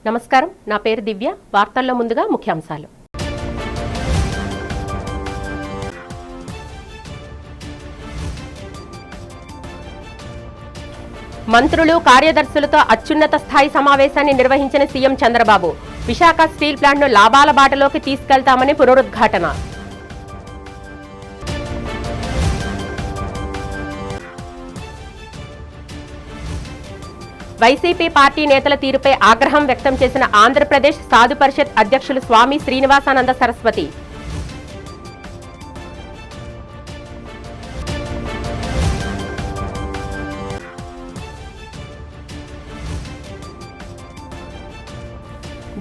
నమస్కారం, నా పేరు దివ్య. వార్తల్లో ముందుగా ముఖ్యాంశాలు. మంత్రులు, కార్యదర్శులతో అత్యున్నత స్థాయి సమావేశాన్ని నిర్వహించిన సీఎం చంద్రబాబు. విశాఖ స్టీల్ ప్లాంట్ను లాభాల బాటలోకి తీసుకెళ్తామని పునరుద్ఘాటన. వైసీపీ పార్టీ నేతల తీరుపై ఆగ్రహం వ్యక్తం చేసిన ఆంధ్రప్రదేశ్ సాధు పరిషత్ అధ్యక్షులు స్వామి శ్రీనివాసానంద సరస్వతి.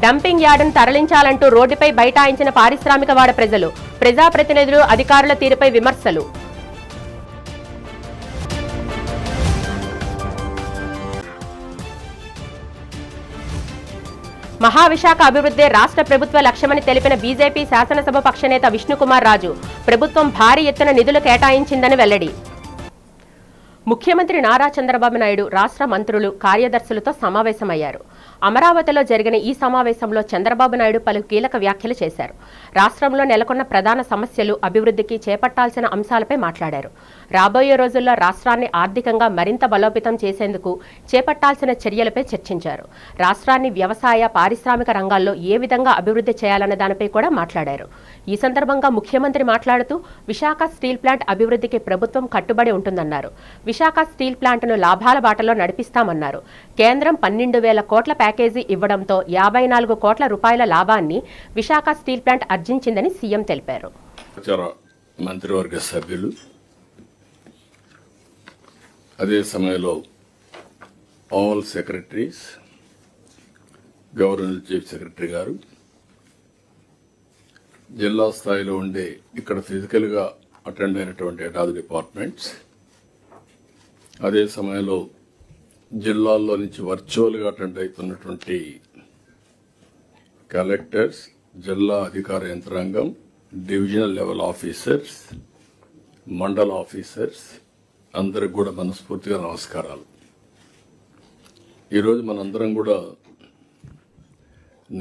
డంపింగ్ యార్డును తరలించాలంటూ రోడ్డుపై బైఠాయించిన పారిశ్రామికవాడ ప్రజలు. ప్రజాప్రతినిధులు, అధికారుల తీరుపై విమర్శలు. మహావిశాఖ అభివృద్ధి రాష్ట్ర ప్రభుత్వ లక్ష్యమని తెలిపిన బీజేపీ శాసనసభ పక్షనేత విష్ణుకుమార్ రాజు. ప్రభుత్వం భారీ ఎత్తున నిధులు కేటాయించిందని వెల్లడి. ముఖ్యమంత్రి నారా చంద్రబాబు నాయుడు రాష్ట్ర మంత్రులు, కార్యదర్శులతో సమావేశమయ్యారు. అమరావతిలో జరిగిన ఈ సమావేశంలో చంద్రబాబు నాయుడు పలు కీలక వ్యాఖ్యలు చేశారు. రాష్ట్రంలో నెలకొన్న ప్రధాన సమస్యలు, అభివృద్ధికి చేపట్టాల్సిన అంశాలపై మాట్లాడారు. రాబోయే రోజుల్లో రాష్ట్రాన్ని ఆర్థికంగా మరింత బలోపేతం చేసేందుకు చేపట్టాల్సిన చర్యలపై చర్చించారు. రాష్ట్రాన్ని వ్యవసాయ, పారిశ్రామిక రంగాల్లో ఏ విధంగా అభివృద్ధి చేయాలన్న దానిపై కూడా మాట్లాడారు. ఈ సందర్భంగా ముఖ్యమంత్రి మాట్లాడుతూ విశాఖ స్టీల్ ప్లాంట్ అభివృద్ధికి ప్రభుత్వం కట్టుబడి ఉంటుందన్నారు. విశాఖ స్టీల్ ప్లాంట్ను లాభాల బాటలో నడిపిస్తామన్నారు. కేంద్రం 12,000 కోట్ల ప్యాకేజీ ఇవ్వడంతో 54 కోట్ల రూపాయల లాభాన్ని విశాఖ స్టీల్ ప్లాంట్ ఆర్జించిందని సీఎం తెలిపారు. మంత్రివర్గ సభ్యులు, అదే సమయంలో all secretaries, governor chief secretary గారు, జిల్లా స్థాయిలో ఉండే ఇక్కడ ఫిజికల్గా అటెండ్ అయినటువంటి హెడ్ ఆఫ్ ది డిపార్ట్మెంట్స్, అదే సమయంలో జిల్లాల్లో నుంచి వర్చువల్గా అటెండ్ అవుతున్నటువంటి కలెక్టర్స్, జిల్లా అధికార యంత్రాంగం, డివిజనల్ లెవెల్ ఆఫీసర్స్, మండల ఆఫీసర్స్ అందరికి కూడా మనస్ఫూర్తిగా నమస్కారాలు. ఈరోజు మనందరం కూడా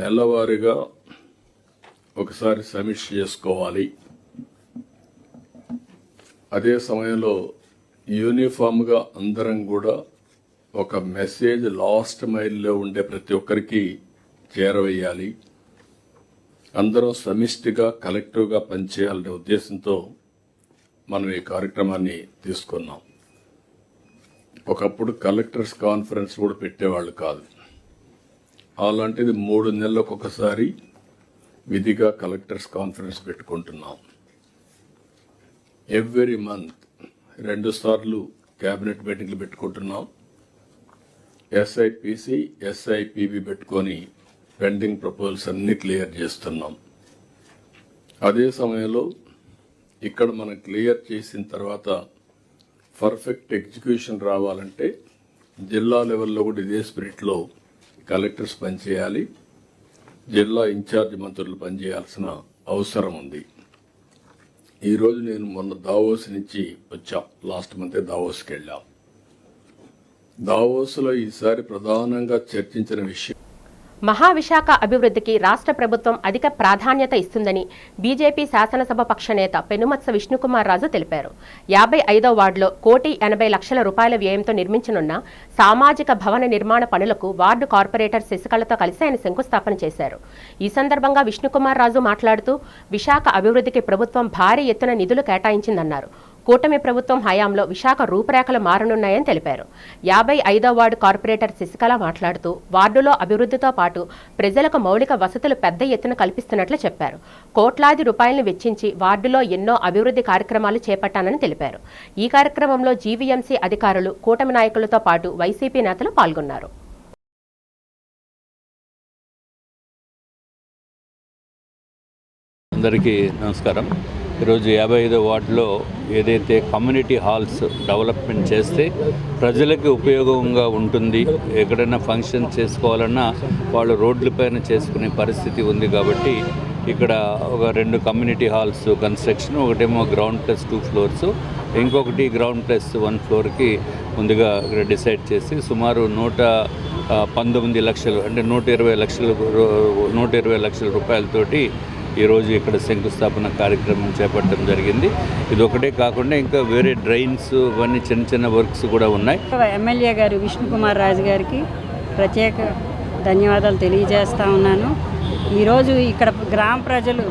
నెలవారీగా ఒకసారి సమీక్ష చేసుకోవాలి. అదే సమయంలో యూనిఫామ్గా అందరం కూడా ఒక మెసేజ్ లాస్ట్ మైల్లో ఉండే ప్రతి ఒక్కరికి చేరవేయాలి. అందరం సమిష్టిగా, కలెక్టివ్గా పనిచేయాలనే ఉద్దేశంతో మనం ఈ కార్యక్రమాన్ని తీసుకున్నాం. ఒకప్పుడు కలెక్టర్స్ కాన్ఫరెన్స్ కూడా పెట్టేవాళ్ళు కాదు. అలాంటిది 3 నెలలకు ఒకసారి విధిగా కలెక్టర్స్ కాన్ఫరెన్స్ పెట్టుకుంటున్నాం. ఎవ్రీ మంత్ 2 సార్లు కేబినెట్ మీటింగ్లు పెట్టుకుంటున్నాం. ఎస్ఐపిసి, ఎస్ఐపిబి పెట్టుకొని పెండింగ్ ప్రపోజల్స్ అన్ని క్లియర్ చేస్తున్నాం. అదే సమయంలో ఇక్కడ మనం క్లియర్ చేసిన తర్వాత పర్ఫెక్ట్ ఎగ్జిక్యూషన్ రావాలంటే జిల్లా లెవెల్లో కూడా ఇదే స్పిరిట్లో కలెక్టర్స్ పనిచేయాలి, జిల్లా ఇన్ఛార్జ్ మంత్రులు పనిచేయాల్సిన అవసరం ఉంది. ఈరోజు నేను మొన్న దావోస్ నుంచి వచ్చా. లాస్ట్ మంతే దావోస్కి వెళ్ళాం. దావోస్లో ఈసారి ప్రధానంగా చర్చించిన విషయం మహావిశాఖ అభివృద్ధికి రాష్ట్ర ప్రభుత్వం అధిక ప్రాధాన్యత ఇస్తుందని బీజేపీ శాసనసభ పక్ష నేత పెనుమత్స విష్ణుకుమార్ రాజు తెలిపారు. 55వ వార్డులో 1,80,00,000 రూపాయల వ్యయంతో నిర్మించనున్న సామాజిక భవన నిర్మాణ పనులకు వార్డు కార్పొరేటర్ శశికళతో కలిసి ఆయన శంకుస్థాపన చేశారు. ఈ సందర్భంగా విష్ణుకుమార్ రాజు మాట్లాడుతూ విశాఖ అభివృద్ధికి ప్రభుత్వం భారీ ఎత్తున నిధులు కేటాయించిందన్నారు. కూటమి ప్రభుత్వం హయాంలో విశాఖ రూపురేఖలు మారనున్నాయని తెలిపారు. 55వ వార్డు కార్పొరేటర్ శశికళ మాట్లాడుతూ వార్డులో అభివృద్ధితో పాటు ప్రజలకు మౌలిక వసతులు పెద్ద ఎత్తున కల్పిస్తున్నట్లు చెప్పారు. కోట్లాది రూపాయలను వెచ్చించి వార్డులో ఎన్నో అభివృద్ధి కార్యక్రమాలు చేపట్టానని తెలిపారు. ఈ కార్యక్రమంలో జీవీఎంసీ అధికారులు, కూటమి నాయకులతో పాటు వైసీపీ నేతలు పాల్గొన్నారు. అందరికీ నమస్కారం. ఈరోజు 55వ వార్డులో ఏదైతే కమ్యూనిటీ హాల్స్ డెవలప్మెంట్ చేస్తే ప్రజలకి ఉపయోగంగా ఉంటుంది, ఎక్కడైనా ఫంక్షన్ చేసుకోవాలన్నా వాళ్ళు రోడ్లపైన చేసుకునే పరిస్థితి ఉంది. కాబట్టి ఇక్కడ ఒక 2 కమ్యూనిటీ హాల్స్ కన్స్ట్రక్షన్, ఒకటేమో గ్రౌండ్ ప్లస్ 2 ఫ్లోర్స్, ఇంకొకటి గ్రౌండ్ ప్లస్ 1 ఫ్లోర్కి ముందుగా ఇక్కడ డిసైడ్ చేసి సుమారు 19 లక్షలు అంటే 120 లక్షల రూపాయలతోటి ఈరోజు ఇక్కడ శంకుస్థాపన కార్యక్రమం చేపట్టడం జరిగింది. ఇది ఒకటే కాకుండా ఇంకా వేరే డ్రైన్స్ ఇవన్నీ చిన్న చిన్న వర్క్స్ కూడా ఉన్నాయి. ఎమ్మెల్యే గారు విష్ణుకుమార్ రాజు గారికి ప్రత్యేక ధన్యవాదాలు తెలియజేస్తా ఉన్నాను. ఈరోజు ఇక్కడ గ్రామ ప్రజలు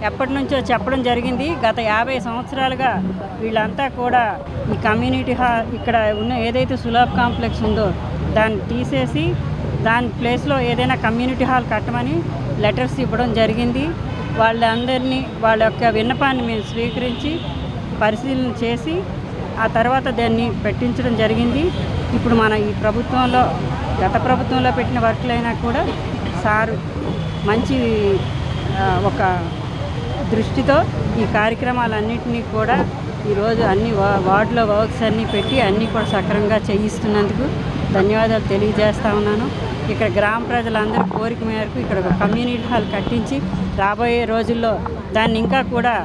ఎప్పటి నుంచో చెప్పడం జరిగింది. గత 50 సంవత్సరాలుగా వీళ్ళంతా కూడా ఈ కమ్యూనిటీ హాల్ ఇక్కడ ఉన్న ఏదైతే సులభ్ కాంప్లెక్స్ ఉందో దాన్ని తీసేసి దాని ప్లేస్లో ఏదైనా కమ్యూనిటీ హాల్ కట్టమని లెటర్స్ ఇవ్వడం జరిగింది. వాళ్ళందరినీ వాళ్ళ యొక్క విన్నపాన్ని మేము స్వీకరించి పరిశీలన చేసి ఆ తర్వాత దాన్ని పెట్టించడం జరిగింది. ఇప్పుడు మన ఈ ప్రభుత్వంలో గత ప్రభుత్వంలో పెట్టిన వర్క్లైనా కూడా సారు మంచి ఒక దృష్టితో ఈ కార్యక్రమాలన్నింటినీ కూడా ఈరోజు అన్ని వార్డులో వర్క్స్ అన్నీ పెట్టి అన్నీ కూడా సక్రమంగా చేయిస్తున్నందుకు ధన్యవాదాలు తెలియజేస్తా ఉన్నాను. ఇక్కడ గ్రామ ప్రజలందరూ కోరిక మేరకు ఇక్కడ ఒక కమ్యూనిటీ హాల్ కట్టించి రాబోయే రోజుల్లో దాన్ని ఇంకా కూడా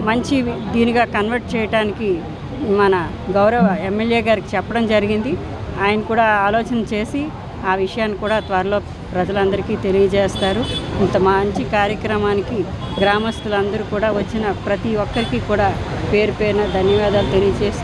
మంచి దీనిగా కన్వర్ట్ చేయడానికి మన గౌరవ ఎమ్మెల్యే గారికి చెప్పడం జరిగింది. ఆయన కూడా ఆలోచన చేసి ఆ విషయాన్ని కూడా త్వరలో ప్రజలందరికీ తెలియజేస్తారు. ఇంత మంచి కార్యక్రమానికి గ్రామస్తులందరూ కూడా వచ్చిన ప్రతి ఒక్కరికి కూడా పేరు పేరున ధన్యవాదాలు తెలియజేస్తారు.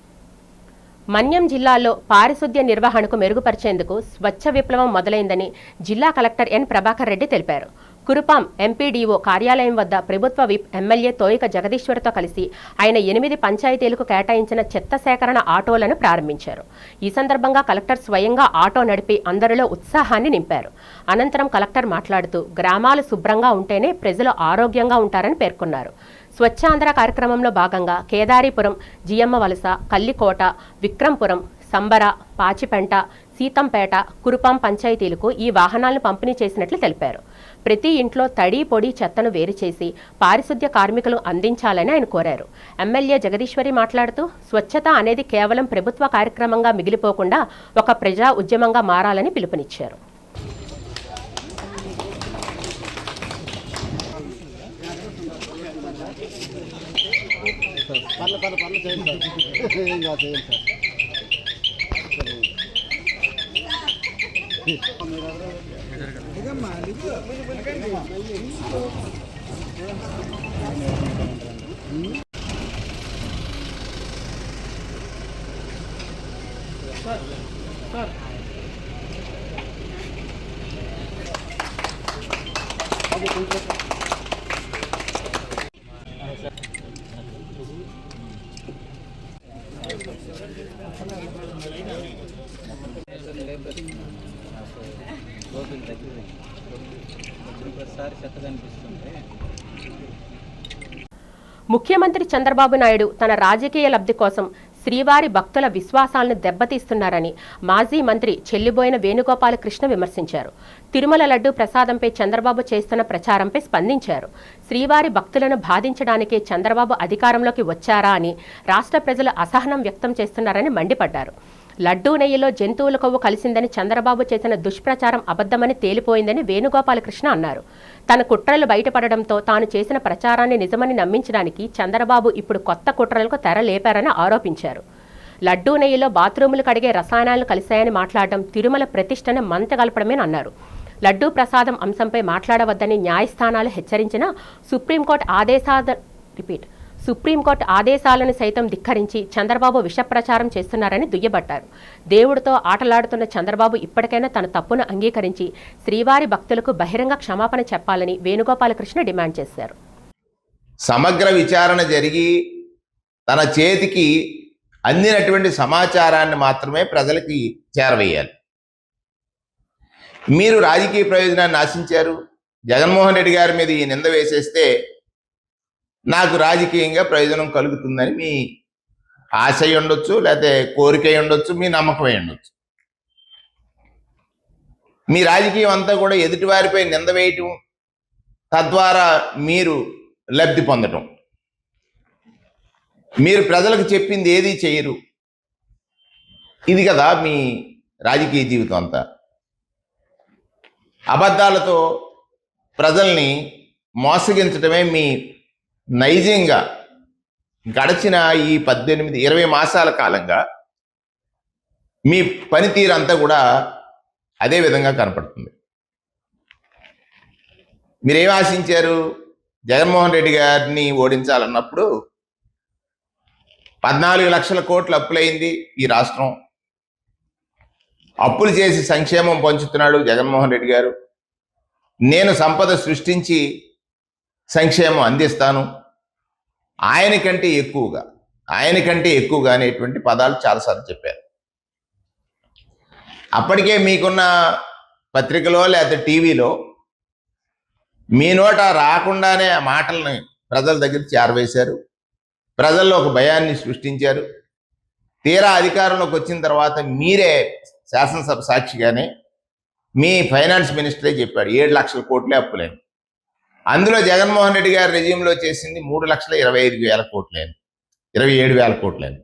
మన్యం జిల్లాలో పారిశుద్ధ్య నిర్వహణకు మెరుగుపరిచేందుకు స్వచ్ఛ విప్లవం మొదలైందని జిల్లా కలెక్టర్ ఎన్ ప్రభాకర్ రెడ్డి తెలిపారు. కురుపాం ఎంపీడీఓ కార్యాలయం వద్ద ప్రభుత్వ విప్ ఎమ్మెల్యే తోయిక జగదీశ్వర్తో కలిసి ఆయన 8 పంచాయతీలకు కేటాయించిన చెత్త సేకరణ ఆటోలను ప్రారంభించారు. ఈ సందర్భంగా కలెక్టర్ స్వయంగా ఆటో నడిపి అందరిలో ఉత్సాహాన్ని నింపారు. అనంతరం కలెక్టర్ మాట్లాడుతూ గ్రామాలు శుభ్రంగా ఉంటేనే ప్రజలు ఆరోగ్యంగా ఉంటారని పేర్కొన్నారు. స్వచ్ఛాంధ్ర కార్యక్రమంలో భాగంగా కేదారీపురం, జియమ్మ వలస, కల్లికోట, విక్రంపురం, సంబర, పాచిపెంట, సీతంపేట, కురుపాం పంచాయతీలకు ఈ వాహనాలను పంపిణీ చేసినట్లు తెలిపారు. ప్రతి ఇంట్లో తడి పొడి చెత్తను వేరు చేసి పారిశుద్ధ్య కార్మికులు అందించాలని ఆయన కోరారు. ఎమ్మెల్యే జగదీశ్వరి మాట్లాడుతూ స్వచ్ఛత అనేది కేవలం ప్రభుత్వ కార్యక్రమంగా మిగిలిపోకుండా ఒక ప్రజా ఉద్యమంగా మారాలని పిలుపునిచ్చారు. ముఖ్యమంత్రి చంద్రబాబు నాయుడు తన రాజకీయ లబ్ధి కోసం శ్రీవారి భక్తుల విశ్వాసాలను దెబ్బతీస్తున్నారని మాజీ మంత్రి చెల్లిబోయిన వేణుగోపాలకృష్ణ విమర్శించారు. తిరుమల లడ్డూ ప్రసాదంపై చంద్రబాబు చేస్తున్న ప్రచారంపై స్పందించారు. శ్రీవారి భక్తులను బాధించడానికే చంద్రబాబు అధికారంలోకి వచ్చారా అని రాష్ట్ర ప్రజలు అసహనం వ్యక్తం చేస్తున్నారని మండిపడ్డారు. లడ్డూ నెయ్యిలో జంతువుల కొవ్వు కలిసిందని చంద్రబాబు చేసిన దుష్ప్రచారం అబద్ధమని తేలిపోయిందని వేణుగోపాలకృష్ణ అన్నారు. తన కుట్రలు బయటపడడంతో తాను చేసిన ప్రచారాన్ని నిజమని నమ్మించడానికి చంద్రబాబు ఇప్పుడు కొత్త కుట్రలకు తెర లేపారని ఆరోపించారు. లడ్డూ నెయ్యిలో బాత్రూములు కడిగే రసాయనాలు కలిశాయని మాట్లాడడం తిరుమల ప్రతిష్టను మంటగలపడమేనన్నారు. అన్నారు. లడ్డూ ప్రసాదం అంశంపై మాట్లాడవద్దని న్యాయస్థానాలు హెచ్చరించినా సుప్రీంకోర్టు ఆదేశాలను సైతం ధిక్కరించి చంద్రబాబు విషప్రచారం చేస్తున్నారని దుయ్యబట్టారు. దేవుడితో ఆటలాడుతున్న చంద్రబాబు ఇప్పటికైనా తన తప్పును అంగీకరించి శ్రీవారి భక్తులకు బహిరంగ క్షమాపణ చెప్పాలని వేణుగోపాలకృష్ణ డిమాండ్ చేశారు. సమగ్ర విచారణ జరిగి తన చేతికి అందినటువంటి సమాచారాన్ని మాత్రమే ప్రజలకి చేరవేయాలి. మీరు రాజకీయ ప్రయోజనాన్ని ఆశించారు. జగన్మోహన్ రెడ్డి గారి మీద ఈ నింద వేసేస్తే నాకు రాజకీయంగా ప్రయోజనం కలుగుతుందని మీ ఆశ ఉండొచ్చు, లేకపోతే కోరిక ఉండొచ్చు, మీ నమ్మకం ఉండొచ్చు. మీ రాజకీయం అంతా కూడా ఎదుటివారిపై నింద వేయటం, తద్వారా మీరు లబ్ధి పొందటం. మీరు ప్రజలకు చెప్పింది ఏది చేయరు. ఇది కదా మీ రాజకీయ జీవితం అంతా. అబద్ధాలతో ప్రజల్ని మోసగించడమే మీ నైజంగా గడిచిన ఈ 18-20 మాసాల కాలంగా మీ పనితీరంతా కూడా అదే విధంగా కనపడుతుంది. మీరేం ఆశించారు? జగన్మోహన్ రెడ్డి గారిని ఓడించాలన్నప్పుడు 14 లక్షల కోట్లు అప్పులైంది ఈ రాష్ట్రం. అప్పులు చేసి సంక్షేమం పంచుతున్నాడు జగన్మోహన్ రెడ్డి గారు. నేను సంపద సృష్టించి సంక్షేమం అందిస్తాను, ఆయన కంటే ఎక్కువగా అనేటువంటి పదాలు చాలాసార్లు చెప్పారు. అప్పటికే మీకున్న పత్రికలో లేకపోతే టీవీలో మీ నోట రాకుండానే ఆ మాటల్ని ప్రజల దగ్గర చేరవేశారు, ప్రజల్లో ఒక భయాన్ని సృష్టించారు. తీరా అధికారంలోకి వచ్చిన తర్వాత మీరే శాసనసభ సాక్షిగానే మీ ఫైనాన్స్ మినిస్టరే చెప్పాడు 7 లక్షల కోట్లే అప్పులేని. అందులో జగన్మోహన్ రెడ్డి గారి రెజ్యూమ్లో చేసింది 3,25,000 కోట్లేని, 27,000 కోట్లేని.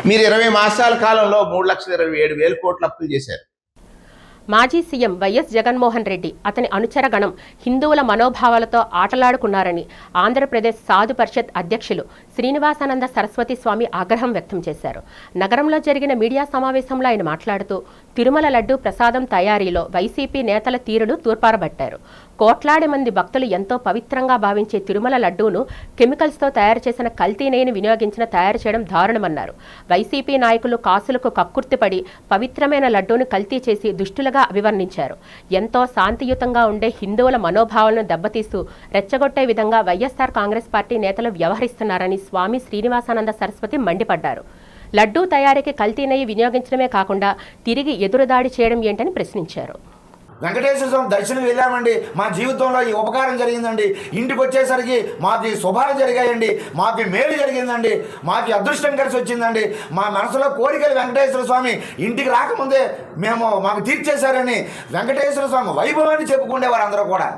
మీరు 20 మాసాల కాలంలో 3,27,000 కోట్ల అప్పులు చేశారు. మాజీ సీఎం వైఎస్ జగన్మోహన్ రెడ్డి అతని అనుచరగణం హిందువుల మనోభావాలతో ఆటలాడుకున్నారని ఆంధ్రప్రదేశ్ సాధు పరిషత్ అధ్యక్షులు శ్రీనివాసానంద సరస్వతి స్వామి ఆగ్రహం వ్యక్తం చేశారు. నగరంలో జరిగిన మీడియా సమావేశంలో ఆయన మాట్లాడుతూ తిరుమల లడ్డూ ప్రసాదం తయారీలో వైసీపీ నేతల తీరును తూర్పారబట్టారు. కోట్లాది మంది భక్తులు ఎంతో పవిత్రంగా భావించే తిరుమల లడ్డూను కెమికల్స్తో తయారు చేసిన కల్తీ నెయ్యిని వినియోగించిన తయారు చేయడం దారుణమన్నారు. వైసీపీ నాయకులు కాసులకు కక్కుర్తిపడి పవిత్రమైన లడ్డూను కల్తీ చేసి దుష్టులుగా అభివర్ణించారు. ఎంతో శాంతియుతంగా ఉండే హిందువుల మనోభావాలను దెబ్బతీస్తూ రెచ్చగొట్టే విధంగా వైఎస్ఆర్ కాంగ్రెస్ పార్టీ నేతలు వ్యవహరిస్తున్నారని స్వామి శ్రీనివాసానంద సరస్వతి మండిపడ్డారు. లడ్డూ తయారీకి కల్తీ నెయ్యి వినియోగించడమే కాకుండా తిరిగి ఎదురుదాడి చేయడం ఏంటని ప్రశ్నించారు. వెంకటేశ్వర స్వామి దర్శనం వెళ్ళామండి, మా జీవితంలో ఈ ఉపకారం జరిగిందండి. ఇంటికి వచ్చేసరికి మాకు శుభాలు జరిగాయండి, మాకు మేలు జరిగిందండి, మాకు అదృష్టం కలిసి వచ్చిందండి. మా మనసులో కోరికలు వెంకటేశ్వర స్వామి ఇంటికి రాకముందే మాకు తీర్చేశారని వెంకటేశ్వర స్వామి వైభవాన్ని చెప్పుకునేవారు అందరూ కూడా.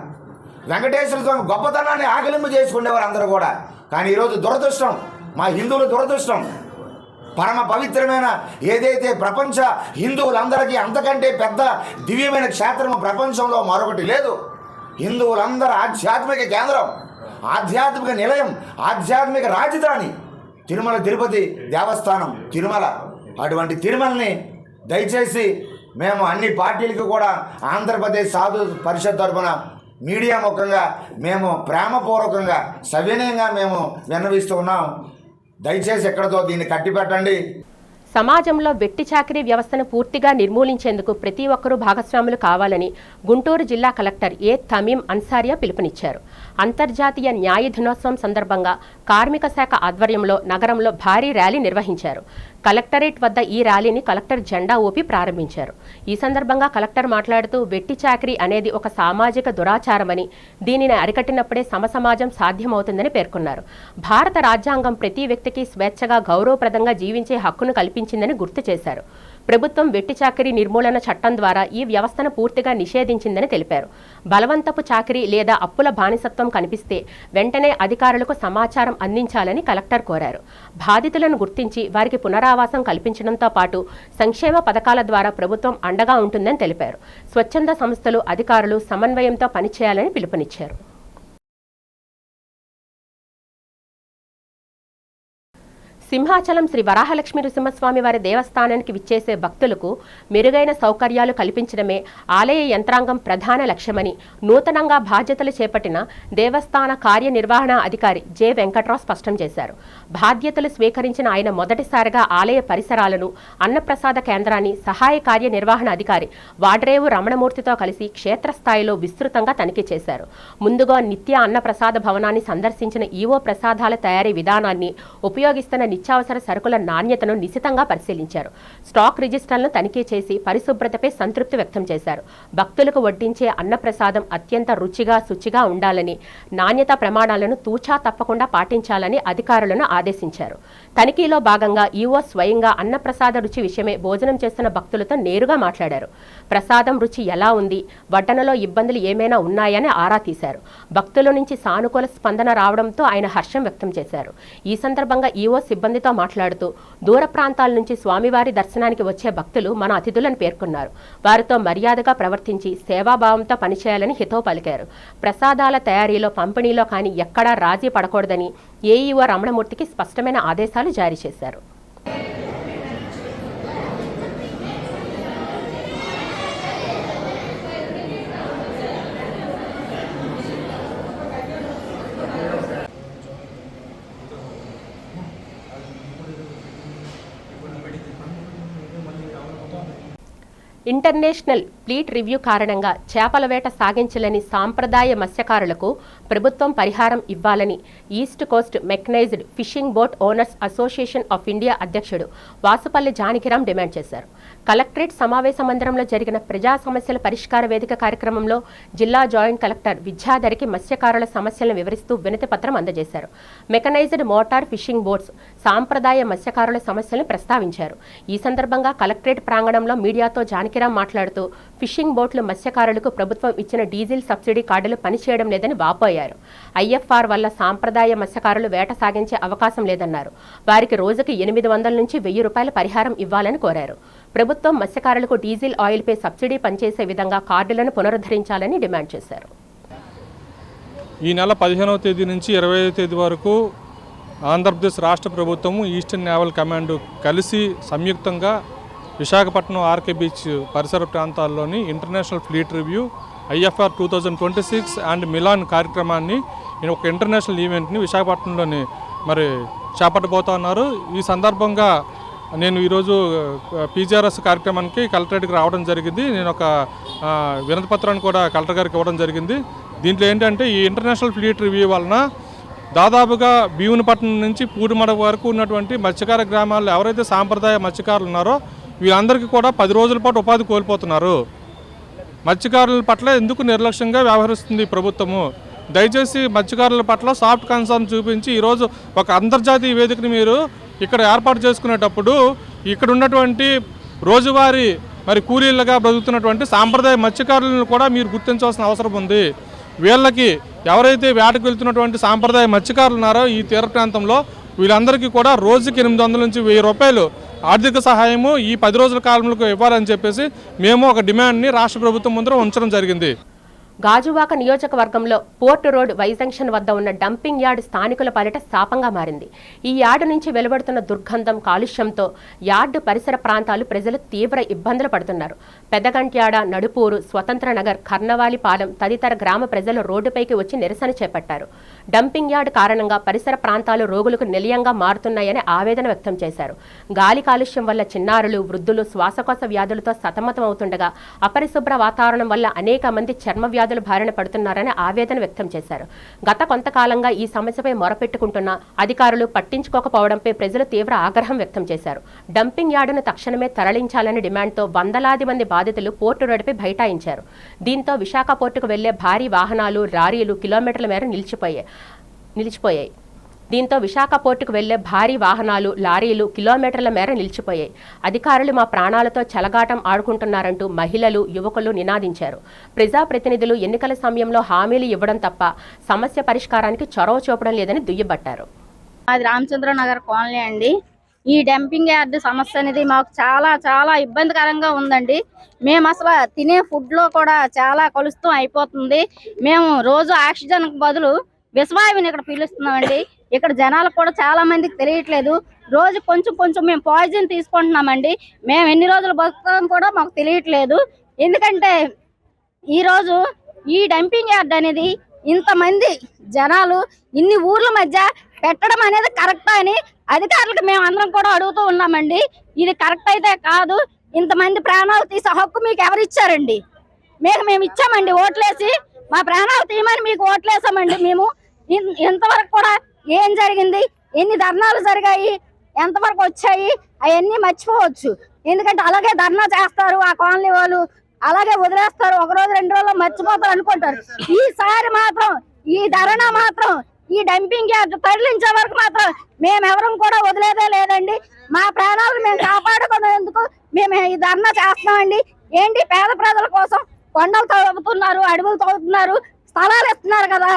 వెంకటేశ్వర స్వామి గొప్పతనాన్ని ఆకలింపు చేసుకునేవారు అందరూ కూడా. కానీ ఈరోజు దురదృష్టం, మా హిందువుల దురదృష్టం, పరమ పవిత్రమైన ఏదైతే ప్రపంచ హిందువులందరికీ అంతకంటే పెద్ద దివ్యమైన క్షేత్రము ప్రపంచంలో మరొకటి లేదు. హిందువులందరూ ఆధ్యాత్మిక కేంద్రం, ఆధ్యాత్మిక నిలయం, ఆధ్యాత్మిక రాజధాని తిరుమల తిరుపతి దేవస్థానం తిరుమల. అటువంటి తిరుమలని దయచేసి మేము అన్ని పార్టీలకు కూడా ఆంధ్రప్రదేశ్ సాధు పరిషత్ తరఫున మీడియా ముఖంగా మేము ప్రేమపూర్వకంగా సవినయంగా మేము విన్నవిస్తూ ఉన్నాం. దయచేసి ఎక్కడితో దీన్ని కట్టిపెట్టండి. సమాజంలో వెట్టి చాకిరీ వ్యవస్థను పూర్తిగా నిర్మూలించేందుకు ప్రతి ఒక్కరూ భాగస్వాములు కావాలని గుంటూరు జిల్లా కలెక్టర్ ఏ తమీం అన్సారియా పిలుపునిచ్చారు. అంతర్జాతీయ న్యాయ దినోత్సవం సందర్భంగా కార్మిక శాఖ ఆధ్వర్యంలో నగరంలో భారీ ర్యాలీ నిర్వహించారు. కలెక్టరేట్ వద్ద ఈ ర్యాలీని కలెక్టర్ జెండా ఊపి ప్రారంభించారు. ఈ సందర్భంగా కలెక్టర్ మాట్లాడుతూ వెట్టి చాకిరీ అనేది ఒక సామాజిక దురాచారమని, దీనిని అరికట్టినప్పుడే సమసమాజం సాధ్యమవుతుందని పేర్కొన్నారు. భారత రాజ్యాంగం ప్రతి వ్యక్తికి స్వేచ్ఛగా గౌరవప్రదంగా జీవించే హక్కును కల్పించిందని గుర్తు చేశారు. ప్రభుత్వం వెట్టి చాకిరీ నిర్మూలన చట్టం ద్వారా ఈ వ్యవస్థను పూర్తిగా నిషేధించిందని తెలిపారు. బలవంతపు చాకిరీ లేదా అప్పుల బానిసత్వం కనిపిస్తే వెంటనే అధికారులకు సమాచారం అందించాలని కలెక్టర్ కోరారు. బాధితులను గుర్తించి వారికి పునరావాసం కల్పించడంతో పాటు సంక్షేమ పథకాల ద్వారా ప్రభుత్వం అండగా ఉంటుందని తెలిపారు. స్వచ్ఛంద సంస్థలు, అధికారులు సమన్వయంతో పనిచేయాలని పిలుపునిచ్చారు. సింహాచలం శ్రీ వరాహలక్ష్మి నృసింహస్వామి వారి దేవస్థానానికి విచ్చేసే భక్తులకు మెరుగైన సౌకర్యాలు కల్పించడమే ఆలయ యంత్రాంగం ప్రధాన లక్ష్యమని నూతనంగా బాధ్యతలు చేపట్టిన దేవస్థాన కార్యనిర్వహణ అధికారి జె వెంకట్రావు స్పష్టం చేశారు. బాధ్యతలు స్వీకరించిన ఆయన మొదటిసారిగా ఆలయ పరిసరాలను, అన్నప్రసాద కేంద్రాన్ని సహాయ కార్యనిర్వహణ అధికారి వాడ్రేవు రమణమూర్తితో కలిసి క్షేత్రస్థాయిలో విస్తృతంగా తనిఖీ చేశారు. ముందుగా నిత్య అన్నప్రసాద భవనాన్ని సందర్శించిన ఈవో ప్రసాదాల తయారీ విధానాన్ని, ఉపయోగిస్తున్న నిత్యావసర సరుకుల నాణ్యతను నిశితంగా పరిశీలించారు. స్టాక్ రిజిస్టర్లను తనిఖీ చేసి పరిశుభ్రతపై సంతృప్తి వ్యక్తం చేశారు. భక్తులకు వడ్డించే అన్నప్రసాదం అత్యంత రుచిగా, శుచిగా ఉండాలని, నాణ్యతా ప్రమాణాలను తూచా తప్పకుండా పాటించాలని అధికారులను ఆదేశించారు. తనిఖీలో భాగంగా ఈవో స్వయంగా అన్నప్రసాద రుచి విషయమే భోజనం చేస్తున్న భక్తులతో నేరుగా మాట్లాడారు. ప్రసాదం రుచి ఎలా ఉంది, వడ్డనలో ఇబ్బందులు ఏమైనా ఉన్నాయని ఆరా తీశారు. భక్తుల నుంచి సానుకూల స్పందన రావడంతో ఆయన హర్షం వ్యక్తం చేశారు. ఈ సందర్భంగా ఈవో సిబ్బందితో మాట్లాడుతూ దూర ప్రాంతాల నుంచి స్వామివారి దర్శనానికి వచ్చే భక్తులు మన అతిథులను పేర్కొన్నారు. వారితో మర్యాదగా ప్రవర్తించి సేవాభావంతో పనిచేయాలని హితవు పలికారు. ప్రసాదాల తయారీలో, పంపిణీలో కానీ ఎక్కడా రాజీ పడకూడదని ఏఈఓ రమణమూర్తికి స్పష్టమైన ఆదేశాలు జారీ చేశారు. ఇంటర్నేషనల్ ఫ్లీట్ రివ్యూ కారణంగా చేపల వేట సాగించలేని సాంప్రదాయ మత్స్యకారులకు ప్రభుత్వం పరిహారం ఇవ్వాలని east Coast mechanised fishing boat owners association of India అధ్యక్షుడు వాసుపల్లి జానకిరాం డిమాండ్ చేశారు. కలెక్టరేట్ సమావేశ మందిరంలో జరిగిన ప్రజా సమస్యల పరిష్కార వేదిక కార్యక్రమంలో జిల్లా జాయింట్ కలెక్టర్ విద్యాధరికి మత్స్యకారుల సమస్యలను వివరిస్తూ వినతి పత్రం అందజేశారు. మెకనైజ్డ్ మోటార్ ఫిషింగ్ బోట్స్ సాంప్రదాయ మత్స్యకారుల సమస్యలను ప్రస్తావించారు. ఈ సందర్భంగా కలెక్టరేట్ ప్రాంగణంలో మీడియాతో జానకిరాం మాట్లాడుతూ ఫిషింగ్ బోట్లు మత్స్యకారులకు ప్రభుత్వం ఇచ్చిన డీజిల్ సబ్సిడీ కార్డులు పనిచేయడం లేదని వాపోయారు. ఐఎఫ్ఆర్ వల్ల సాంప్రదాయ మత్స్యకారులు వేట సాగించే అవకాశం లేదన్నారు. వారికి రోజుకి 800 నుంచి 1000 రూపాయల పరిహారం ఇవ్వాలని కోరారు. ప్రభుత్వం మత్స్యకారులకు డీజిల్ ఆయిల్పై సబ్సిడీ పనిచేసే విధంగా కార్డులను పునరుద్ధరించాలని డిమాండ్ చేశారు. ఈ నెల 15వ తేదీ నుంచి 25వ తేదీ వరకు ఆంధ్రప్రదేశ్ రాష్ట్ర ప్రభుత్వము ఈస్టర్న్ నేవల్ కమాండ్ కలిసి సంయుక్తంగా విశాఖపట్నం ఆర్కే బీచ్ పరిసర ప్రాంతాల్లోని international fleet review IFR 2026 and Milan కార్యక్రమాన్ని ఒక ఇంటర్నేషనల్ ఈవెంట్ని విశాఖపట్నంలోని మరి చేపట్టబోతున్నారు. ఈ సందర్భంగా నేను ఈరోజు పీజీఆర్ఎస్ కార్యక్రమానికి కలెక్టరేట్కి రావడం జరిగింది. నేను ఒక వినతి పత్రాన్ని కూడా కలెక్టర్ గారికి ఇవ్వడం జరిగింది. దీంట్లో ఏంటంటే ఈ ఇంటర్నేషనల్ ఫ్లీట్ రివ్యూ వలన దాదాపుగా భీమునిపట్నం నుంచి పూడిమడ వరకు ఉన్నటువంటి మత్స్యకార గ్రామాల్లో ఎవరైతే సాంప్రదాయ మత్స్యకారులు ఉన్నారో వీళ్ళందరికీ కూడా 10 రోజుల పాటు ఉపాధి కోల్పోతున్నారు. మత్స్యకారుల పట్ల ఎందుకు నిర్లక్ష్యంగా వ్యవహరిస్తుంది ప్రభుత్వము? దయచేసి మత్స్యకారుల పట్ల సాఫ్ట్ కన్సర్న్ చూపించి ఈరోజు ఒక అంతర్జాతీయ వేదికని మీరు ఇక్కడ ఏర్పాటు చేసుకునేటప్పుడు ఇక్కడ ఉన్నటువంటి రోజువారీ మరి కూలీలుగా బ్రతుకుతున్నటువంటి సాంప్రదాయ మత్స్యకారులను కూడా మీరు గుర్తించాల్సిన అవసరం ఉంది. వీళ్ళకి ఎవరైతే వేటకు వెళ్తున్నటువంటి సాంప్రదాయ మత్స్యకారులు ఉన్నారో ఈ తీర ప్రాంతంలో వీళ్ళందరికీ కూడా రోజుకి 800 నుంచి 1000 రూపాయలు ఆర్థిక సహాయము ఈ 10 రోజుల కాలంలో ఇవ్వాలని చెప్పేసి మేము ఒక డిమాండ్ని రాష్ట్ర ప్రభుత్వం ముందర ఉంచడం జరిగింది. గాజువాక నియోజకవర్గంలో పోర్టు రోడ్ వై జంక్షన్ వద్ద ఉన్న డంపింగ్ యార్డ్ స్థానికుల పాలిట శాపంగా మారింది. ఈ యార్డు నుంచి వెలువడుతున్న దుర్గంధం, కాలుష్యంతో యార్డు పరిసర ప్రాంతాలు ప్రజలు తీవ్ర ఇబ్బందులు పడుతున్నారు. పెద్దగంట్యాడ, నడుపూరు, స్వతంత్ర నగర్, కర్నవాలిపాలెం తదితర గ్రామ ప్రజలు రోడ్డుపైకి వచ్చి నిరసన చేపట్టారు. డంపింగ్ యార్డ్ కారణంగా పరిసర ప్రాంతాలు రోగులకు నిలయంగా మారుతున్నాయని ఆవేదన వ్యక్తం చేశారు. గాలి కాలుష్యం వల్ల చిన్నారులు, వృద్ధులు శ్వాసకోశ వ్యాధులతో సతమతమవుతుండగా అపరిశుభ్ర వాతావరణం వల్ల అనేక మంది చర్మ వ్యాధులు బారిన పడుతున్నారని ఆవేదన వ్యక్తం చేశారు. గత కొంతకాలంగా ఈ సమస్యపై మొరపెట్టుకుంటున్న అధికారులు పట్టించుకోకపోవడంపై ప్రజలు తీవ్ర ఆగ్రహం వ్యక్తం చేశారు. డంపింగ్ యార్డును తక్షణమే తరలించాలని డిమాండ్తో వందలాది మంది బాధితులు పోర్టు రోడ్డుపై బైఠాయించారు. దీంతో విశాఖ పోర్టుకు వెళ్లే భారీ వాహనాలు, లారీలు కిలోమీటర్ల మేర నిలిచిపోయాయి. అధికారులు మా ప్రాణాలతో చెలగాటం ఆడుకుంటున్నారంటూ మహిళలు, యువకులు నినాదించారు. ప్రజాప్రతినిధులు ఎన్నికల సమయంలో హామీలు ఇవ్వడం తప్ప సమస్య పరిష్కారానికి చొరవ చూపడం లేదని దుయ్యబట్టారు. అది రామచంద్రనగర్ కాలనీ అండి. ఈ డంపింగ్ యార్డ్ సమస్య అనేది మాకు చాలా చాలా ఇబ్బందికరంగా ఉందండి. మేము అసలు తినే ఫుడ్లో కూడా చాలా కలుషితం అయిపోతుంది. మేము రోజు ఆక్సిజన్కి బదులు విషవాయువుని ఇక్కడ పీలుస్తున్నామండి. ఇక్కడ జనాలకు కూడా చాలా మందికి తెలియట్లేదు. రోజు కొంచెం మేము పాయిజన్ తీసుకుంటున్నామండి. మేము ఎన్ని రోజులు బతుకుతాం కూడా మాకు తెలియట్లేదు. ఎందుకంటే ఈరోజు ఈ డంపింగ్ యార్డ్ అనేది ఇంతమంది జనాలు ఇన్ని ఊర్ల మధ్య పెట్టడం అనేది కరెక్ట్ అని అధికారులకు మేము అందరం కూడా అడుగుతూ ఉన్నామండి. ఇది కరెక్ట్ అయితే కాదు. ఇంతమంది ప్రాణాలు తీసే హక్కు మీకు ఎవరు ఇచ్చారండి? మేము ఇచ్చామండి ఓట్లేసి. మా ప్రాణాలు తీయమని మీకు ఓట్లేసామండి. మేము ఎంతవరకు కూడా ఏం జరిగింది, ఎన్ని ధర్నాలు జరిగాయి, ఎంతవరకు వచ్చాయి అవన్నీ మర్చిపోవచ్చు. ఎందుకంటే అలాగే ధర్నా చేస్తారు ఆ కాలనీ వాళ్ళు, అలాగే వదిలేస్తారు. 1 రోజు 2 రోజుల్లో మర్చిపోతారు అనుకుంటారు. ఈసారి మాత్రం ఈ ధర్నా మాత్రం ఈ డంపింగ్ యార్డ్ తరలించే వరకు మాత్రం మేమెవరం కూడా వదిలేదే లేదండి. మా ప్రాణాలు మేము కాపాడుకునేందుకు మేము ఈ ధర్నా చేస్తున్నామండి. ఏంటి పేద ప్రజల కోసం కొండలు తవ్వుతున్నారు, అడవులు తవ్వుతున్నారు, స్థలాలు ఇస్తున్నారు కదా.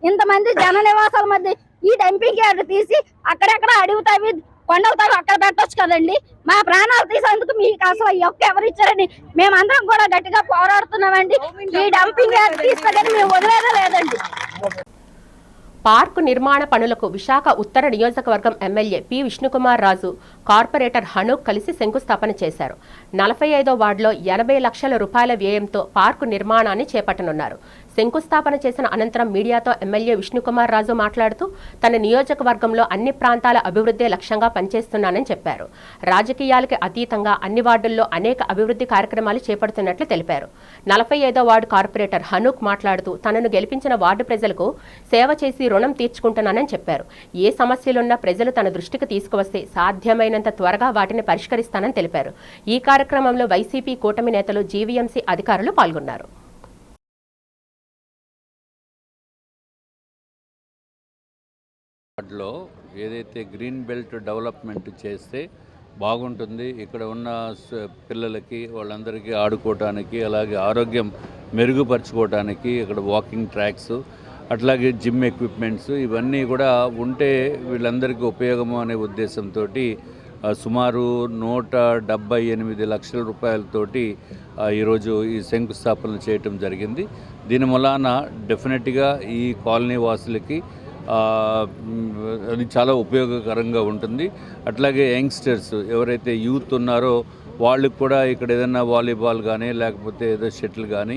ఇంతమంది జన నివాసాల మధ్య ఈ డంపింగ్ యార్డ్ తీసి అక్కడెక్కడ అడవి తవ్వి కొండలు తవ్వి అక్కడ పెట్టొచ్చు కదండి. మా ప్రాణాలు తీసేందుకు మీకు అసలు ఎవరు ఇచ్చారని మేమందరం కూడా గట్టిగా పోరాడుతున్నామండి. ఈ డంపింగ్ యార్డ్ తీసుకొని మేము వదిలేదే లేదండి. పార్కు నిర్మాణ పనులకు విశాఖ ఉత్తర నియోజకవర్గం MLA P Vishnukumar Raju, corporator Hanook కలిసి శంకుస్థాపన చేశారు. 45వ వార్డులో 80 లక్షల రూపాయల వ్యయంతో పార్కు నిర్మాణాన్ని చేపట్టనున్నారు. శంకుస్థాపన చేసిన అనంతరం మీడియాతో ఎమ్మెల్యే విష్ణుకుమార్ రాజు మాట్లాడుతూ తన నియోజకవర్గంలో అన్ని ప్రాంతాల అభివృద్ధి లక్ష్యంగా పనిచేస్తున్నానని చెప్పారు. రాజకీయాలకి అతీతంగా అన్ని వార్డుల్లో అనేక అభివృద్ధి కార్యక్రమాలు చేపడుతున్నట్లు తెలిపారు. 45వ వార్డు కార్పొరేటర్ హనూక్ మాట్లాడుతూ తనను గెలిపించిన వార్డు ప్రజలకు సేవ చేసి రుణం తీర్చుకుంటున్నానని చెప్పారు. ఏ సమస్యలున్నా ప్రజలు తన దృష్టికి తీసుకువస్తే సాధ్యమైనంత త్వరగా వాటిని పరిష్కరిస్తానని తెలిపారు. ఈ కార్యక్రమంలో వైసీపీ కూటమి నేతలు, జీవీఎంసీ అధికారులు పాల్గొన్నారు. వాటిలో ఏదైతే గ్రీన్ బెల్ట్ డెవలప్మెంట్ చేస్తే బాగుంటుంది, ఇక్కడ ఉన్న పిల్లలకి వాళ్ళందరికీ ఆడుకోవటానికి, అలాగే ఆరోగ్యం మెరుగుపరచుకోవటానికి ఇక్కడ వాకింగ్ ట్రాక్స్, అట్లాగే జిమ్ ఎక్విప్మెంట్స్ ఇవన్నీ కూడా ఉంటే వీళ్ళందరికీ ఉపయోగము అనే ఉద్దేశంతో సుమారు 178 లక్షల రూపాయలతోటి ఈరోజు ఈ శంకుస్థాపన చేయటం జరిగింది. దీని మూలాన డెఫినెట్గా ఈ కాలనీ వాసులకి అది చాలా ఉపయోగకరంగా ఉంటుంది. అట్లాగే యంగ్స్టర్స్ ఎవరైతే యూత్ ఉన్నారో వాళ్ళకి కూడా ఇక్కడ ఏదైనా వాలీబాల్ కానీ లేకపోతే ఏదో షటిల్ కానీ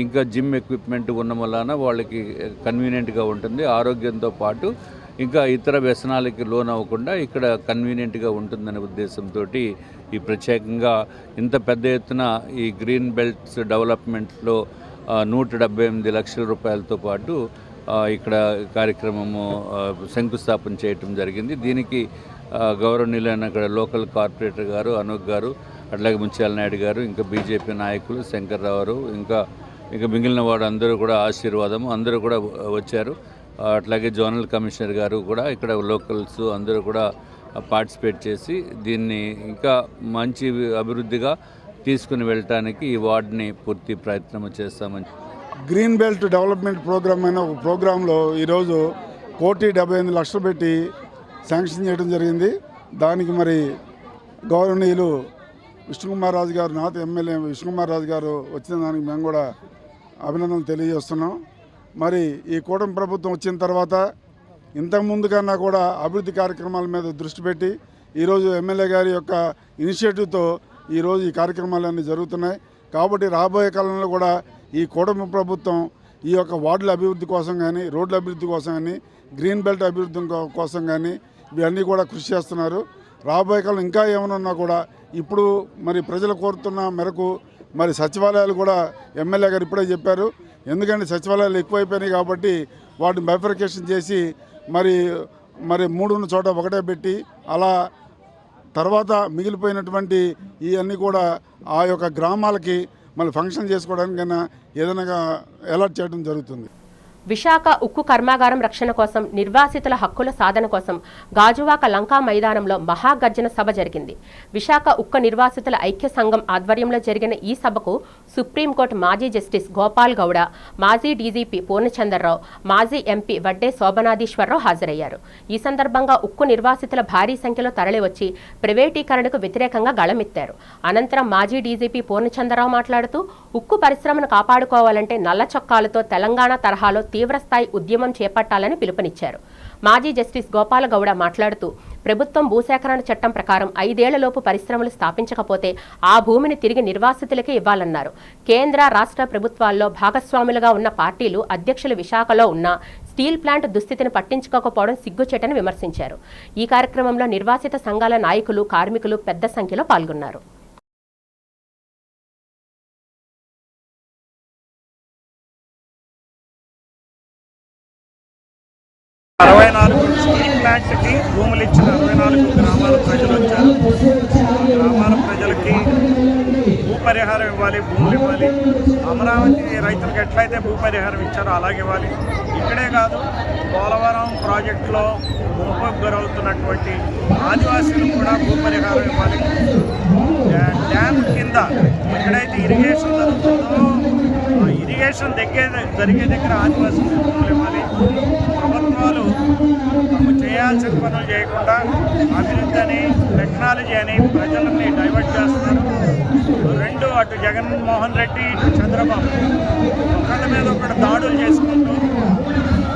ఇంకా జిమ్ ఎక్విప్మెంట్ ఉన్న వలన వాళ్ళకి కన్వీనియంట్గా ఉంటుంది. ఆరోగ్యంతో పాటు ఇంకా ఇతర వ్యసనాలకి లోన్ అవ్వకుండా ఇక్కడ కన్వీనియంట్గా ఉంటుందనే ఉద్దేశంతో ఈ ప్రత్యేకంగా ఇంత పెద్ద ఎత్తున ఈ గ్రీన్ బెల్ట్స్ డెవలప్మెంట్లో 178 లక్షల రూపాయలతో పాటు ఇక్కడ కార్యక్రమము శంకుస్థాపన చేయటం జరిగింది. దీనికి గౌరవనీయులైన అక్కడ లోకల్ కార్పొరేటర్ గారు అనూప్ గారు, అట్లాగే ముత్యాల నాయుడు గారు, ఇంకా బీజేపీ నాయకులు శంకర్రావు, ఇంకా మిగిలిన వాడు అందరూ కూడా ఆశీర్వాదం అందరూ కూడా వచ్చారు. అట్లాగే జోనల్ కమిషనర్ గారు కూడా ఇక్కడ లోకల్స్ అందరూ కూడా పార్టిసిపేట్ చేసి దీన్ని ఇంకా మంచి అభివృద్ధిగా తీసుకుని వెళ్ళటానికి ఈ వార్డుని పూర్తి ప్రయత్నం చేస్తామని. గ్రీన్ బెల్ట్ డెవలప్మెంట్ ప్రోగ్రామ్ అయిన ఒక ప్రోగ్రాంలో ఈరోజు 1,78 లక్షలు పెట్టి శాంక్షన్ చేయడం జరిగింది. దానికి మరి గౌరవనీయులు విష్ణుకుమార్ రాజు గారు, నాతో ఎమ్మెల్యే విష్ణుకుమార్ రాజు గారు వచ్చిన దానికి మేము కూడా అభినందనలు తెలియజేస్తున్నాం. మరి ఈ కూటమి ప్రభుత్వం వచ్చిన తర్వాత ఇంతకుముందు కన్నా కూడా అభివృద్ధి కార్యక్రమాల మీద దృష్టి పెట్టి ఈరోజు ఎమ్మెల్యే గారి యొక్క ఇనిషియేటివ్తో ఈరోజు ఈ కార్యక్రమాలన్నీ జరుగుతున్నాయి. కాబట్టి రాబోయే కాలంలో కూడా ఈ కూటమి ప్రభుత్వం ఈ యొక్క వార్డుల అభివృద్ధి కోసం కానీ, రోడ్ల అభివృద్ధి కోసం కానీ, గ్రీన్ బెల్ట్ అభివృద్ధి కోసం కానీ ఇవన్నీ కూడా కృషి చేస్తున్నారు. రాబోయే కాలం ఇంకా ఏమైనా కూడా ఇప్పుడు మరి ప్రజలు కోరుతున్న మేరకు మరి సచివాలయాలు కూడా ఎమ్మెల్యే గారు ఇప్పుడే చెప్పారు. ఎందుకంటే సచివాలయాలు ఎక్కువైపోయినాయి కాబట్టి వాటిని బైఫర్కేషన్ చేసి మరి 3 చోట ఒకటే పెట్టి అలా తర్వాత మిగిలిపోయినటువంటి ఇవన్నీ కూడా ఆ యొక్క గ్రామాలకి మళ్ళీ ఫంక్షన్ చేసుకోవడానికైనా ఏదైనా అలర్ట్ చేయడం జరుగుతుంది. విశాఖ ఉక్కు కర్మాగారం రక్షణ కోసం, నిర్వాసితుల హక్కుల సాధన కోసం గాజువాక లంకా మైదానంలో మహాగర్జన సభ జరిగింది. విశాఖ ఉక్కు నిర్వాసితుల ఐక్య సంఘం ఆధ్వర్యంలో జరిగిన ఈ సభకు సుప్రీంకోర్టు మాజీ జస్టిస్ గోపాల్ గౌడ, మాజీ డీజీపీ పూర్ణచంద్రరావు, మాజీ ఎంపీ వడ్డే శోభనాధీశ్వరరావు హాజరయ్యారు. ఈ సందర్భంగా ఉక్కు నిర్వాసితుల భారీ సంఖ్యలో తరలివచ్చి ప్రైవేటీకరణకు వ్యతిరేకంగా గళమెత్తారు. అనంతరం మాజీ డీజీపీ పూర్ణచంద్రరావు మాట్లాడుతూ ఉక్కు పరిశ్రమను కాపాడుకోవాలంటే నల్ల చొక్కాలతో తెలంగాణ తరహాలో తీవ్రస్థాయి ఉద్యమం చేపట్టాలని పిలుపునిచ్చారు. మాజీ జస్టిస్ గోపాల గౌడ మాట్లాడుతూ ప్రభుత్వం భూసేకరణ చట్టం ప్రకారం 5 ఏళ్లలోపు పరిశ్రమలు స్థాపించకపోతే ఆ భూమిని తిరిగి నిర్వాసితులకే ఇవ్వాలన్నారు. కేంద్ర, రాష్ట్ర ప్రభుత్వాల్లో భాగస్వాములుగా ఉన్న పార్టీలు అధ్యక్షులు విశాఖలో ఉన్న స్టీల్ ప్లాంట్ దుస్థితిని పట్టించుకోకపోవడం సిగ్గుచేటని విమర్శించారు. ఈ కార్యక్రమంలో నిర్వాసిత సంఘాల నాయకులు, కార్మికులు పెద్ద సంఖ్యలో పాల్గొన్నారు. స్టీల్ ప్లాంట్కి భూములు ఇచ్చిన 64 గ్రామాల ప్రజలు వచ్చారు. గ్రామాల ప్రజలకి భూపరిహారం ఇవ్వాలి, భూములు ఇవ్వాలి. అమరావతి రైతులకు ఎట్లయితే భూపరిహారం ఇచ్చారో అలాగే ఇవ్వాలి. ఇక్కడే కాదు, పోలవరం ప్రాజెక్టులో ముంపుకు గురవుతున్నటువంటి ఆదివాసీలు కూడా భూపరిహారం ఇవ్వాలి. డ్యామ్ కింద ఎక్కడైతే ఇరిగేషన్ జరుగుతుందో ఆ ఇరిగేషన్ జరిగే దగ్గర ఆదివాసీలు భూములు ఇవ్వాలి. ప్రభుత్వాలు తాము చేయాల్సిన పనులు చేయకుండా అభివృద్ధి అని, టెక్నాలజీ అని ప్రజలని డైవర్ట్ చేస్తున్నారు. రెండు, అటు జగన్మోహన్ రెడ్డి, ఇటు చంద్రబాబు ఒకళ్ళ మీద ఒకటి దాడులు చేసుకుంటూ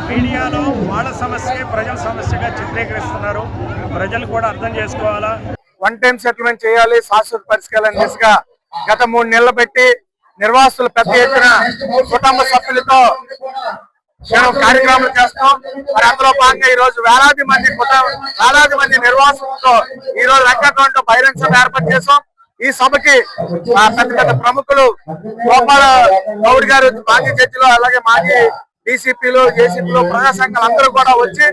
మీడియాలో వాళ్ళ సమస్య ప్రజల సమస్యగా చిత్రీకరిస్తున్నారు. ప్రజలు కూడా అర్థం చేసుకోవాలా. 1 టైం సెటిల్మెంట్ చేయాలి, శాశ్వత పరిష్కారం దిశగా గత 3 నెలలు పెట్టి నిర్వాసితులు పెద్ద ఎత్తున కుటుంబ సభ్యులతో మేము కార్యక్రమాలు చేస్తాం. మరి అందులో భాగంగా ఈ రోజు వేలాది మంది నిర్వాసితులతో ఈ రోజు రంగంలో బహిరంగ సభ ఏర్పాటు చేసాం. ఈ సభకి పెద్ద ప్రముఖులు గోపాల గౌడ్ గారు, మాజీ జడ్జిలు, అలాగే మాజీ డీసీపీలు, ఏసీపీలు, ప్రజా సంఘాలు అందరూ కూడా వచ్చి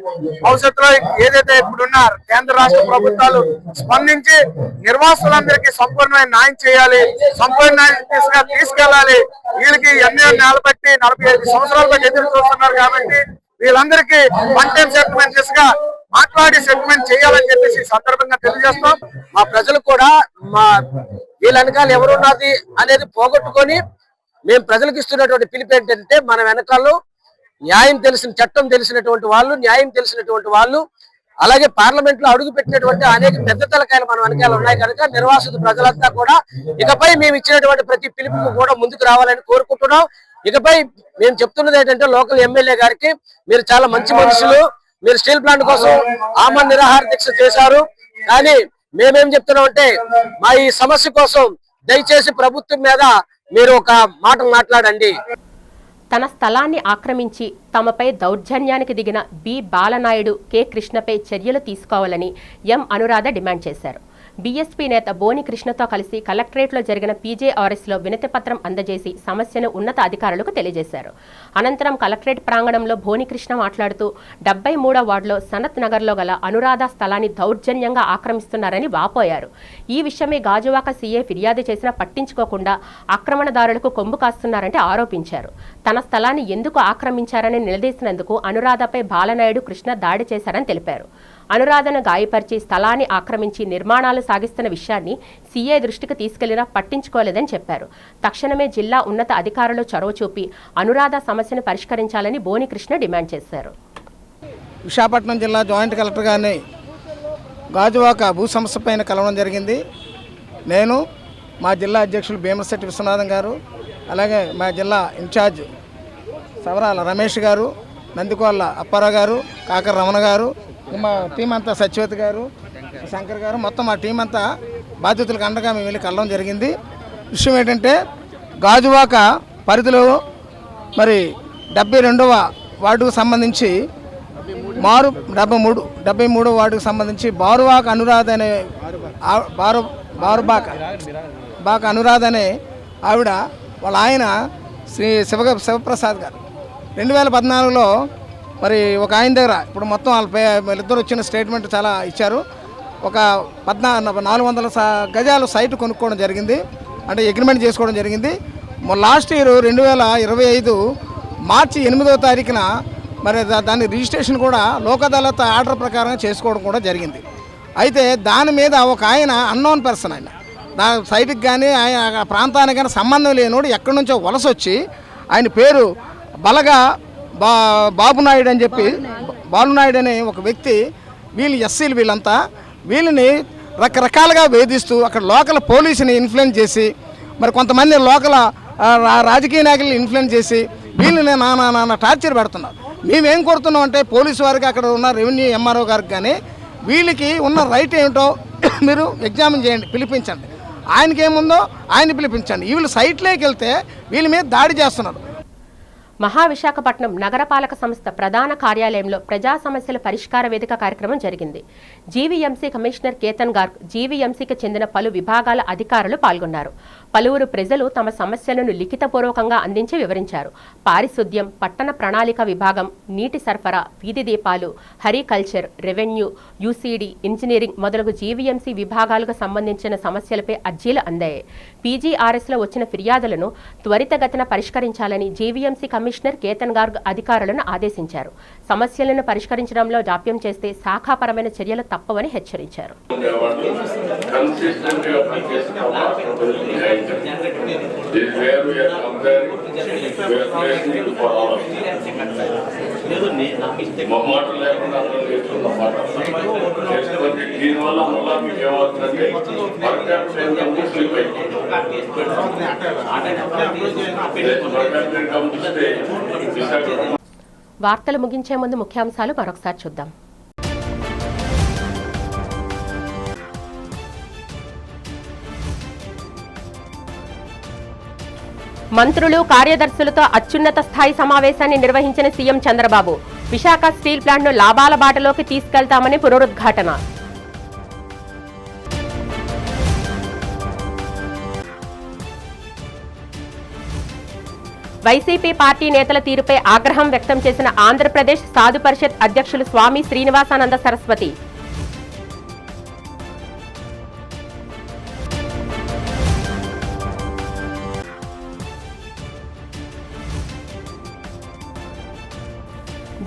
భవిష్యత్తులో ఏదైతే ఇప్పుడున్న కేంద్ర రాష్ట్ర ప్రభుత్వాలు స్పందించి నిర్వాసులందరికీ సంపూర్ణమైన న్యాయం చేయాలి, సంపూర్ణ న్యాయం తీసుకెళ్లాలి. వీళ్ళకి ఎన్నో నెలలు బట్టి 45 సంవత్సరాల బట్టి ఎదురు చూస్తున్నారు కాబట్టి వీళ్ళందరికీ వన్ టైం సెటిల్మెంట్ దిశగా మాట్లాడి సెటిల్మెంట్ చేయాలని చెప్పేసి సందర్భంగా తెలియజేస్తాం. మా ప్రజలు కూడా వీళ్ళ వెనకాల ఎవరున్నది అనేది పోగొట్టుకొని మేము ప్రజలకు ఇస్తున్నటువంటి పిలుపు ఏంటంటే, మన వెనకాల న్యాయం తెలిసిన, చట్టం తెలిసినటువంటి వాళ్ళు, న్యాయం తెలిసినటువంటి వాళ్ళు, అలాగే పార్లమెంట్ లో అడుగు పెట్టినటువంటి అనేక పెద్ద తలకాయలు మన వెనకాల ఉన్నాయి కనుక నిర్వాసిత ప్రజలంతా కూడా ఇకపై మేము ఇచ్చినటువంటి ప్రతి పిలుపుకు కూడా ముందుకు రావాలని కోరుకుంటున్నాం. ఇకపై మేము చెప్తున్నది ఏంటంటే, లోకల్ ఎమ్మెల్యే గారికి మీరు చాలా మంచి మనుషులు, మీరు స్టీల్ ప్లాంట్ కోసం ఆమరణ నిరాహార దీక్ష చేశారు, కానీ మేమేం చెప్తున్నామంటే మా ఈ సమస్య కోసం దయచేసి ప్రభుత్వం మీద మీరు ఒక మాట మాట్లాడండి. తన స్థలాన్ని ఆక్రమించి తమపై దౌర్జన్యానికి దిగిన బి బాలనాయుడు, కె కృష్ణపై చర్యలు తీసుకోవాలని ఎం అనురాధ డిమాండ్ చేశారు. బీఎస్పీ నేత బోని కృష్ణతో కలిసి కలెక్టరేట్లో జరిగిన పీజేఆర్ఎస్లో వినతిపత్రం అందజేసి సమస్యను ఉన్నత అధికారులకు తెలియజేశారు. అనంతరం కలెక్టరేట్ ప్రాంగణంలో బోని కృష్ణ మాట్లాడుతూ 73వ వార్డులో సనత్ నగర్లో గల అనురాధ స్థలాన్ని దౌర్జన్యంగా ఆక్రమిస్తున్నారని వాపోయారు. ఈ విషయమై గాజువాక సీఏ ఫిర్యాదు చేసినా పట్టించుకోకుండా ఆక్రమణదారులకు కొమ్ము కాస్తున్నారంటే ఆరోపించారు. తన స్థలాన్ని ఎందుకు ఆక్రమించారని నిలదీసినందుకు అనురాధపై బాలనాయుడు, కృష్ణ దాడి చేశారని తెలిపారు. అనురాధను గాయపరిచి స్థలాన్ని ఆక్రమించి నిర్మాణాలు సాగిస్తున్న విషయాన్ని సీఏ దృష్టికి తీసుకెళ్లినా పట్టించుకోలేదని చెప్పారు. తక్షణమే జిల్లా ఉన్నత అధికారులు చొరవ చూపి అనురాధ సమస్యను పరిష్కరించాలని బోని కృష్ణ డిమాండ్ చేశారు. విశాఖపట్నం జిల్లా జాయింట్ కలెక్టర్ గారిని గాజువాక భూ సమస్య పైన కలవడం జరిగింది. నేను, మా జిల్లా అధ్యక్షులు భీమశెట్టి విశ్వనాథం గారు, అలాగే మా జిల్లా ఇన్ఛార్జ్ సవరాల రమేష్ గారు, నందికోళ్ళ అప్పారావు గారు, కాకర రమణ గారు, మా టీం అంతా సత్యవతి గారు, శంకర్ గారు, మొత్తం మా టీం అంతా బాధ్యతలకు అండగా మేము వెళ్ళి కలవడం జరిగింది. విషయం ఏంటంటే, గాజువాక పరిధిలో మరి 72వ వార్డుకు సంబంధించి 73వ వార్డుకు సంబంధించి బారువాక అనురాధ అనే బాక అనురాధ అనే ఆవిడ వాళ్ళ ఆయన శ్రీ శివప్రసాద్ గారు 2014లో మరి ఒక ఆయన దగ్గర ఇప్పుడు మొత్తం వాళ్ళిద్దరు వచ్చిన స్టేట్మెంట్ చాలా ఇచ్చారు. ఒక 400 గజాలు సైట్ కొనుక్కోవడం జరిగింది, అంటే అగ్రిమెంట్ చేసుకోవడం జరిగింది. లాస్ట్ ఇయర్ 2025 మార్చి 8వ తారీఖున మరి దాని రిజిస్ట్రేషన్ కూడా లోక్ అదాలత్ ఆర్డర్ ప్రకారం చేసుకోవడం కూడా జరిగింది. అయితే దాని మీద ఒక ఆయన అన్నోన్ పర్సన్, ఆయన నా సైట్కి కానీ ఆయన ప్రాంతానికి కానీ సంబంధం లేనివాడు ఎక్కడి నుంచో వలస వచ్చి, ఆయన పేరు బలగా బాబునాయుడు అని చెప్పి, బాలునాయుడు అనే ఒక వ్యక్తి, వీళ్ళు ఎస్సీలు, వీళ్ళంతా వీళ్ళని రకరకాలుగా వేధిస్తూ అక్కడ లోకల్ పోలీసుని ఇన్ఫ్లుయెన్స్ చేసి, మరి కొంతమంది లోకల్ రాజకీయ నాయకులను ఇన్ఫ్లుయెన్స్ చేసి వీళ్ళని నానా టార్చర్ పెడుతున్నారు. మేమేం కోరుతున్నాం అంటే, పోలీసు వారికి, అక్కడ ఉన్న రెవెన్యూ ఎంఆర్ఓ గారికి కానీ వీళ్ళకి ఉన్న రైట్ ఏమిటో మీరు ఎగ్జామిన్ చేయండి, పిలిపించండి. ఆయనకి ఏముందో ఆయన పిలిపించండి. వీళ్ళు సైట్లోకి వెళ్తే వీళ్ళ మీద దాడి చేస్తున్నారు. మహావిశాఖపట్నం నగరపాలక సంస్థ ప్రధాన కార్యాలయంలో ప్రజా సమస్యల పరిష్కార వేదిక కార్యక్రమం జరిగింది. జీవీఎంసీ కమిషనర్ కేతన్ గార్గ్, జీవీఎంసీకి చెందిన పలు విభాగాల అధికారులు పాల్గొన్నారు. పలువురు ప్రజలు తమ సమస్యలను లిఖితపూర్వకంగా అందించి వివరించారు. పారిశుద్ధ్యం, పట్టణ ప్రణాళిక విభాగం, నీటి సరఫరా, వీధి దీపాలు, హరికల్చర్, రెవెన్యూ, యూసీడీ, ఇంజనీరింగ్ మొదలగు జీవీఎంసీ విభాగాలకు సంబంధించిన సమస్యలపై అర్జీలు అందాయి. పీజీఆర్ఎస్లో వచ్చిన ఫిర్యాదులను త్వరితగతిన పరిష్కరించాలని జీవీఎంసీ కమిషనర్ కేతన్ గార్గ్ అధికారులను ఆదేశించారు. సమస్యలను పరిష్కరించడంలో జాప్యం చేస్తే శాఖాపరమైన చర్యలు తప్పవని హెచ్చరించారు. వార్తలు ముగించే ముందు ముఖ్యాంశాలు మరొకసారి చూద్దాం. మంత్రులు కార్యదర్శులతో అత్యున్నత స్థాయి సమావేశాన్ని నిర్వహించిన సీఎం చంద్రబాబు. విశాఖ స్టీల్ ప్లాంట్ను లాభాల బాటలోకి తీసుకెళ్తామని పునరుద్ఘాటన. వైసీపీ పార్టీ నేతల తీరుపై ఆగ్రహం వ్యక్తం చేసిన ఆంధ్రప్రదేశ్ సాధు పరిషత్ అధ్యక్షులు స్వామి శ్రీనివాసానంద సరస్వతి.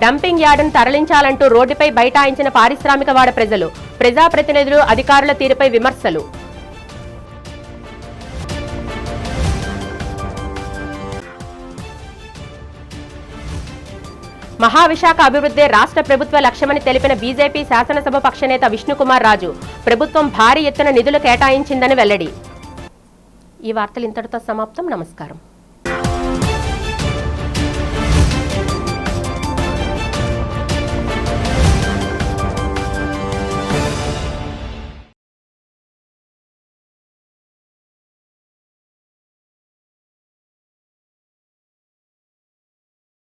డంపింగ్ యార్డును తరలించాలంటూ రోడ్డుపై బైఠాయించిన పారిశ్రామికవాడ ప్రజలు. ప్రజాప్రతినిధులు అధికారుల తీరుపై విమర్శలు. మహావిశాఖ అభివృద్ధి రాష్ట్ర ప్రభుత్వ లక్ష్యమని తెలిపిన బీజేపీ శాసనసభ పక్షనేత విష్ణుకుమార్ రాజు. ప్రభుత్వం భారీ ఎత్తున నిధులు కేటాయించిందని వెల్లడి. ఈ వార్తలు ఇంతటితో సమాప్తం. నమస్కారం.